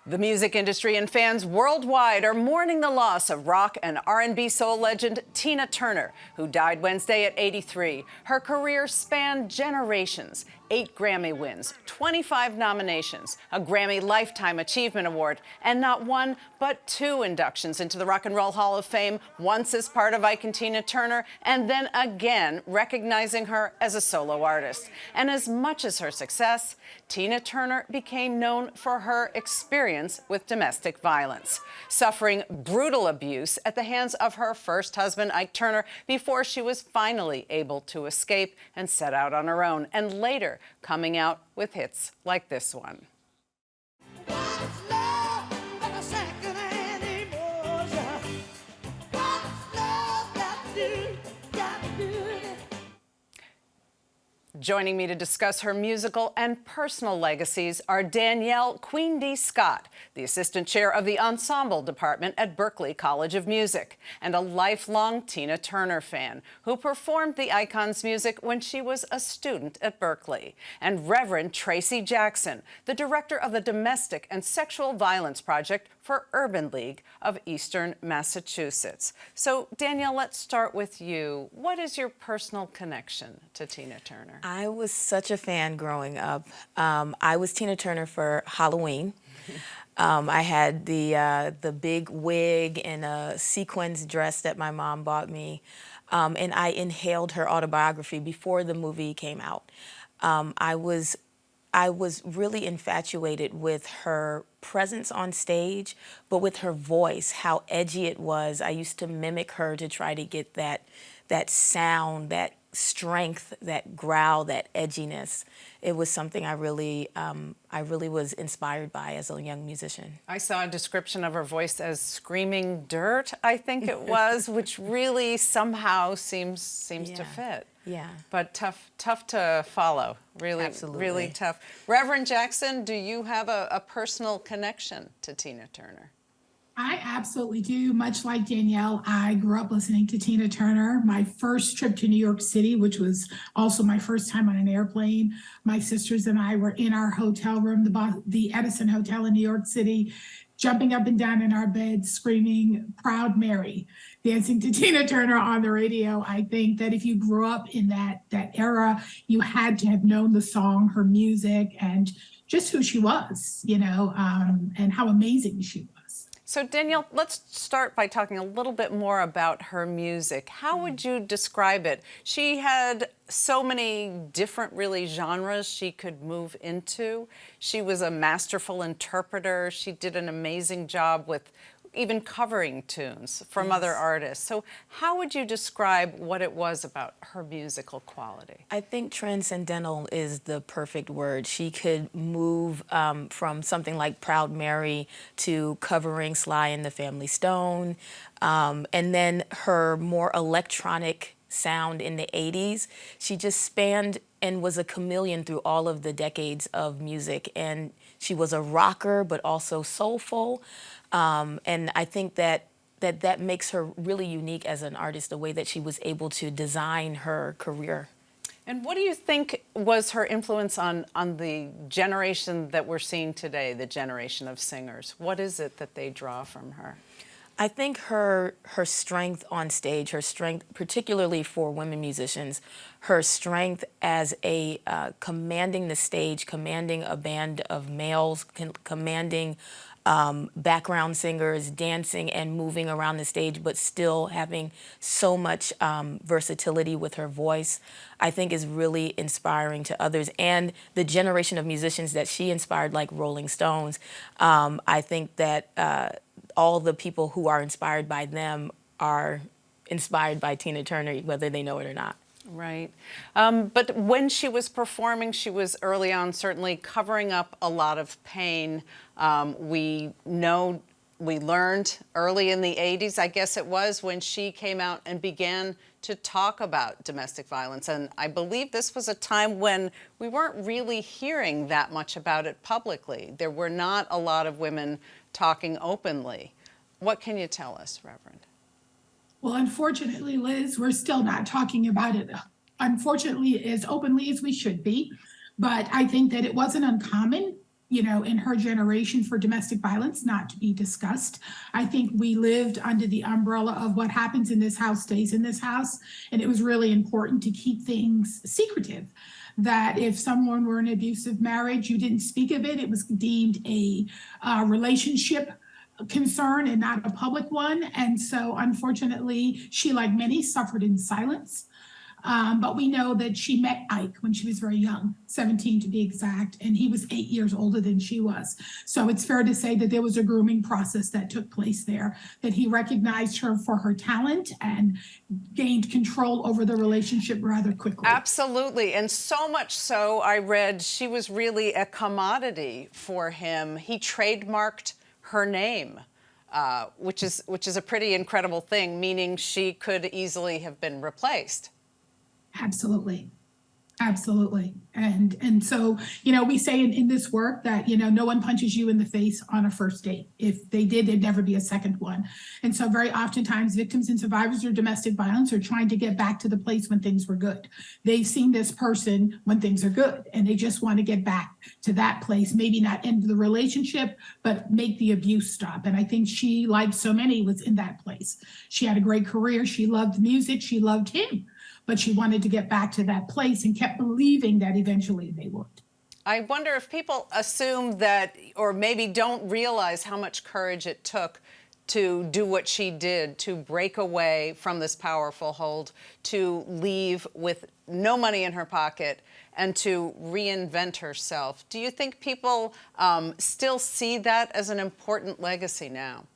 The music industry and fans worldwide are mourning the loss of rock and R&B soul legend Tina Turner, who died Wednesday at 83. Her career spanned generations, 8 Grammy wins, 25 nominations, a Grammy Lifetime Achievement Award, and not one but 2 inductions into the Rock and Roll Hall of Fame, once as part of Ike and Tina Turner, and then again recognizing her as a solo artist. And as much as her success, Tina Turner became known for her experience with domestic violence, suffering brutal abuse at the hands of her first husband, Ike Turner, before she was finally able to escape and set out on her own, and later coming out with hits like this one. Joining me to discuss her musical and personal legacies are Danielle Queen D. Scott, the assistant chair of the ensemble department at Berklee College of Music, and a lifelong Tina Turner fan who performed the icon's music when she was a student at Berklee, and Reverend Traci Jackson, the director of the Domestic and Sexual Violence Project for Urban League of Eastern Massachusetts. So, Danielle, let's start with you. What is your personal connection to Tina Turner? I was such a fan growing up. I was Tina Turner for Halloween. I had the big wig and a sequins dress that my mom bought me, and I inhaled her autobiography before the movie came out. I was really infatuated with her presence on stage, but with her voice, how edgy it was. I used to mimic her to try to get that sound, that strength, that growl, that edginess. It was something I really was inspired by as a young musician. I saw a description of her voice as screaming dirt, I think it was, which really somehow seems to fit. Yeah. But tough to follow. Really, Absolutely. Really tough. Reverend Jackson, do you have a personal connection to Tina Turner? I absolutely do. Much like Danielle, I grew up listening to Tina Turner. My first trip to New York City, which was also my first time on an airplane, my sisters and I were in our hotel room, the Edison Hotel in New York City, jumping up and down in our beds, screaming "Proud Mary," dancing to Tina Turner on the radio. I think that if you grew up in that era, you had to have known the song, her music, and just who she was, and how amazing she was. So, Danielle, let's start by talking a little bit more about her music. How would you describe it? She had so many different, really, genres she could move into. She was a masterful interpreter. She did an amazing job with even covering tunes from other artists. So how would you describe what it was about her musical quality? I think transcendental is the perfect word. She could move from something like Proud Mary to covering Sly and the Family Stone, and then her more electronic sound in the 80s. She just spanned and was a chameleon through all of the decades of music. And she was a rocker, but also soulful. And I think that makes her really unique as an artist, the way that she was able to design her career. And what do you think was her influence on the generation that we're seeing today, the generation of singers? What is it that they draw from her? I think her strength on stage, her strength, particularly for women musicians, her strength as a commanding the stage, commanding a band of males, commanding background singers, dancing and moving around the stage, but still having so much versatility with her voice, I think is really inspiring to others. And the generation of musicians that she inspired, like Rolling Stones, I think that all the people who are inspired by them are inspired by Tina Turner, whether they know it or not. Right. But when she was performing, she was early on certainly covering up a lot of pain. We learned early in the 80s, I guess it was, when she came out and began to talk about domestic violence. And I believe this was a time when we weren't really hearing that much about it publicly. There were not a lot of women talking openly. What can you tell us, Reverend? Well, unfortunately, Liz, we're still not talking about it, unfortunately, as openly as we should be. But I think that it wasn't uncommon, in her generation for domestic violence not to be discussed. I think we lived under the umbrella of what happens in this house stays in this house. And it was really important to keep things secretive. That if someone were in an abusive marriage, you didn't speak of it. It was deemed a relationship concern and not a public one. And so unfortunately, she, like many, suffered in silence. But we know that she met Ike when she was very young, 17 to be exact, and he was 8 years older than she was. So it's fair to say that there was a grooming process that took place there, that he recognized her for her talent and gained control over the relationship rather quickly. Absolutely, and so much so, I read she was really a commodity for him. He trademarked her name. Which is a pretty incredible thing, meaning she could easily have been replaced. Absolutely. Absolutely. And so, we say in this work that, no one punches you in the face on a first date. If they did, there'd never be a second one. And so very oftentimes victims and survivors of domestic violence are trying to get back to the place when things were good. They've seen this person when things are good, and they just want to get back to that place, maybe not end the relationship, but make the abuse stop. And I think she, like so many, was in that place. She had a great career. She loved music. She loved him. But she wanted to get back to that place and kept believing that eventually they would. I wonder if people assume that, or maybe don't realize how much courage it took to do what she did, to break away from this powerful hold, to leave with no money in her pocket, and to reinvent herself. Do you think people still see that as an important legacy now?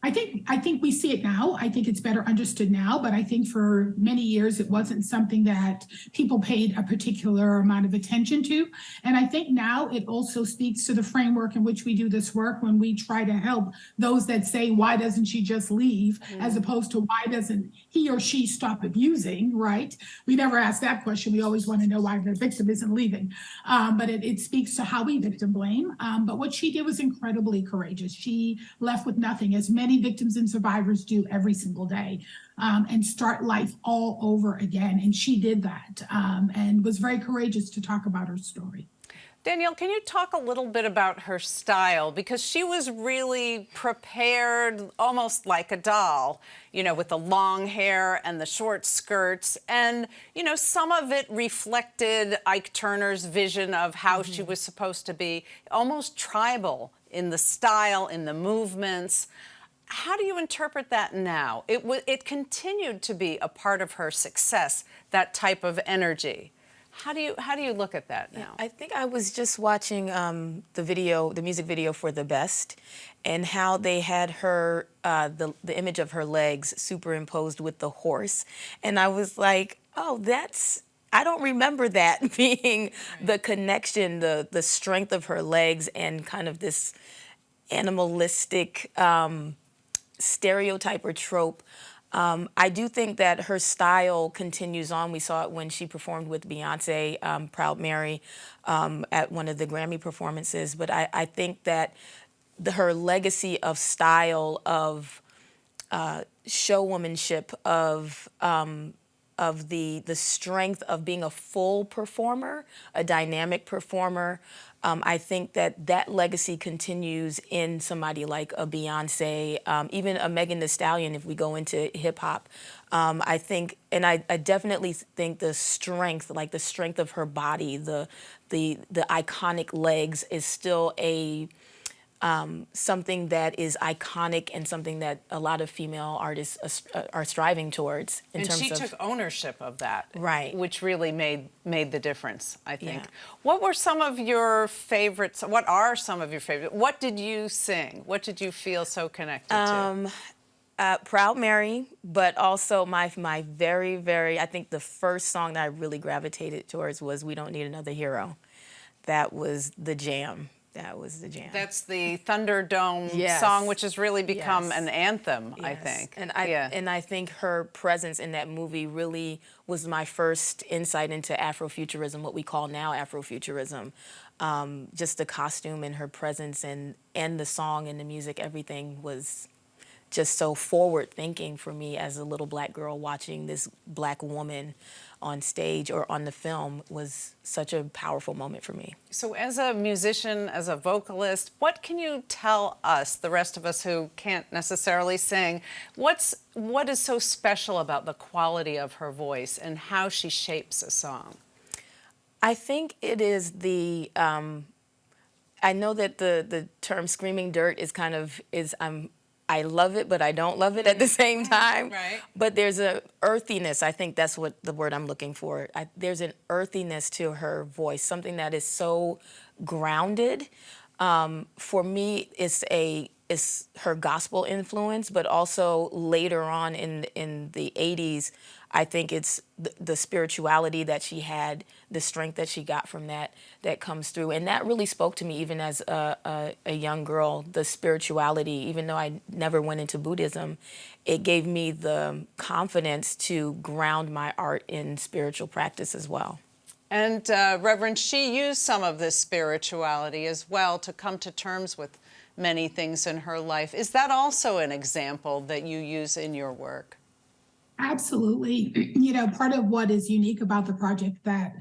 I think we see it now. I think it's better understood now, but I think for many years it wasn't something that people paid a particular amount of attention to. And I think now it also speaks to the framework in which we do this work when we try to help those that say, why doesn't she just leave? As opposed to why doesn't he or she stop abusing, right? We never ask that question. We always want to know why the victim isn't leaving. But it speaks to how we victim blame. But what she did was incredibly courageous. She left with nothing, as many victims and survivors do every single day, and start life all over again. And she did that, and was very courageous to talk about her story. Danielle, can you talk a little bit about her style? Because she was really prepared, almost like a doll, with the long hair and the short skirts. And, some of it reflected Ike Turner's vision of how she was supposed to be, almost tribal in the style, in the movements. How do you interpret that now? It continued to be a part of her success, that type of energy. How do you look at that now? I think I was just watching the music video for The Best, and how they had her, the image of her legs superimposed with the horse. And I was like, oh, I don't remember that being the connection, the strength of her legs and kind of this animalistic stereotype or trope. I do think that her style continues on. We saw it when she performed with Beyonce, Proud Mary, at one of the Grammy performances. But I think that her legacy of style, of showwomanship, of the strength of being a full performer, a dynamic performer, I think that legacy continues in somebody like a Beyonce, even a Megan Thee Stallion, if we go into hip hop. I think, and I definitely think the strength of her body, the iconic legs is still something that is iconic and something that a lot of female artists are striving towards. And she took ownership of that, right? Which really made the difference, I think. Yeah. What were some of your favorites? What are some of your favorites? What did you sing? What did you feel so connected to? Proud Mary, but also my very, very, I think the first song that I really gravitated towards was We Don't Need Another Hero. That was the jam. That's the Thunderdome song, which has really become an anthem, I think. And I think her presence in that movie really was my first insight into Afrofuturism, what we call now Afrofuturism. Just the costume and her presence and the song and the music, everything was just so forward thinking for me as a little Black girl watching this Black woman on stage or on the film was such a powerful moment for me. So as a musician, as a vocalist, what can you tell us, the rest of us who can't necessarily sing, what is so special about the quality of her voice and how she shapes a song? I think it is the, I know that the term screaming dirt is kind of, I love it, but I don't love it at the same time. Right. But there's a earthiness. I think that's what the word I'm looking for. There's an earthiness to her voice, something that is so grounded. For me, it's her gospel influence, but also later on in the 80s, I think it's the spirituality that she had, the strength that she got from that comes through. And that really spoke to me even as a young girl, the spirituality, even though I never went into Buddhism, it gave me the confidence to ground my art in spiritual practice as well. And Reverend, she used some of this spirituality as well to come to terms with many things in her life. Is that also an example that you use in your work? Absolutely. You know, part of what is unique about the project that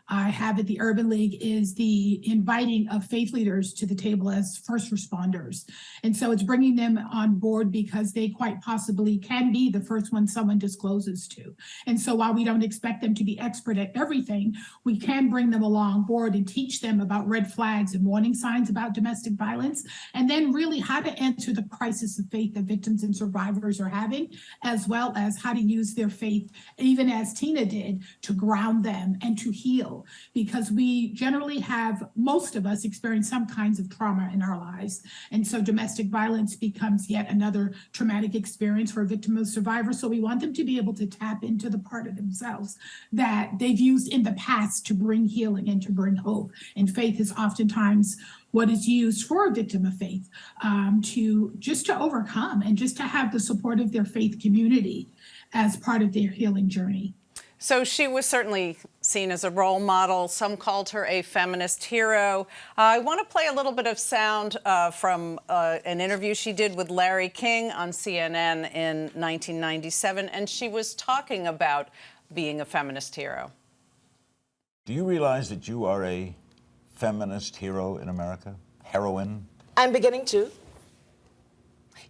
I have at the Urban League is the inviting of faith leaders to the table as first responders. And so it's bringing them on board because they quite possibly can be the first one someone discloses to. And so while we don't expect them to be expert at everything, we can bring them along board and teach them about red flags and warning signs about domestic violence, and then really how to answer the crisis of faith that victims and survivors are having, as well as how to use their faith, even as Tina did, to ground them and to heal. Because we generally have, most of us experience some kinds of trauma in our lives. And so domestic violence becomes yet another traumatic experience for a victim or survivor. So we want them to be able to tap into the part of themselves that they've used in the past to bring healing and to bring hope. And faith is oftentimes what is used for a victim of faith to overcome and just to have the support of their faith community as part of their healing journey. So she was certainly seen as a role model. Some called her a feminist hero. I want to play a little bit of sound from an interview she did with Larry King on CNN in 1997, and she was talking about being a feminist hero. Do you realize that you are a feminist hero in America? Heroine? I'm beginning to.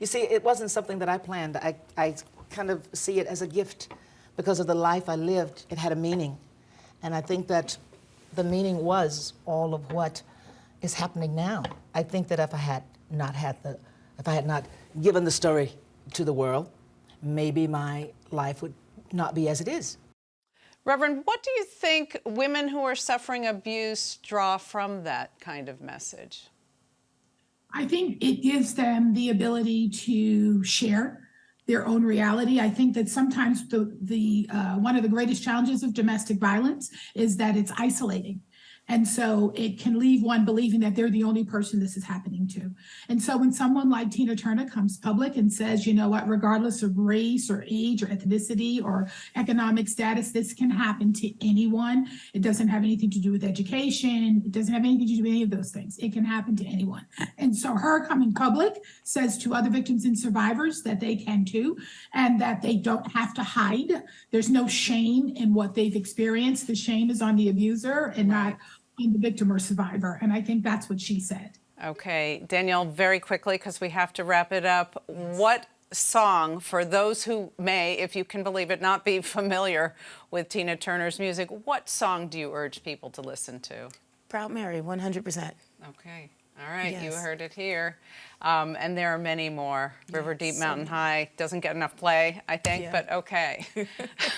You see, it wasn't something that I planned. I kind of see it as a gift. Because of the life I lived, it had a meaning. And I think that the meaning was all of what is happening now. I think that if I had not given the story to the world, maybe my life would not be as it is. Reverend, what do you think women who are suffering abuse draw from that kind of message? I think it gives them the ability to share their own reality. I think that sometimes one of the greatest challenges of domestic violence is that it's isolating. And so it can leave one believing that they're the only person this is happening to. And so when someone like Tina Turner comes public and says, you know what, regardless of race or age or ethnicity or economic status, this can happen to anyone. It doesn't have anything to do with education. It doesn't have anything to do with any of those things. It can happen to anyone. And so her coming public says to other victims and survivors that they can too, and that they don't have to hide. There's no shame in what they've experienced. The shame is on the abuser and not on the victim or survivor. And I think that's what she said. Okay, Danielle, very quickly, because we have to wrap it up. What song, for those who may, if you can believe it, not be familiar with Tina Turner's music, what song do you urge people to listen to? Proud Mary, 100%. Okay. All right, Yes. You heard it here. And there are many more. River Deep, Mountain High doesn't get enough play, I think, but okay.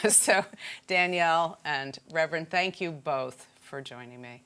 So Danielle and Reverend, thank you both for joining me.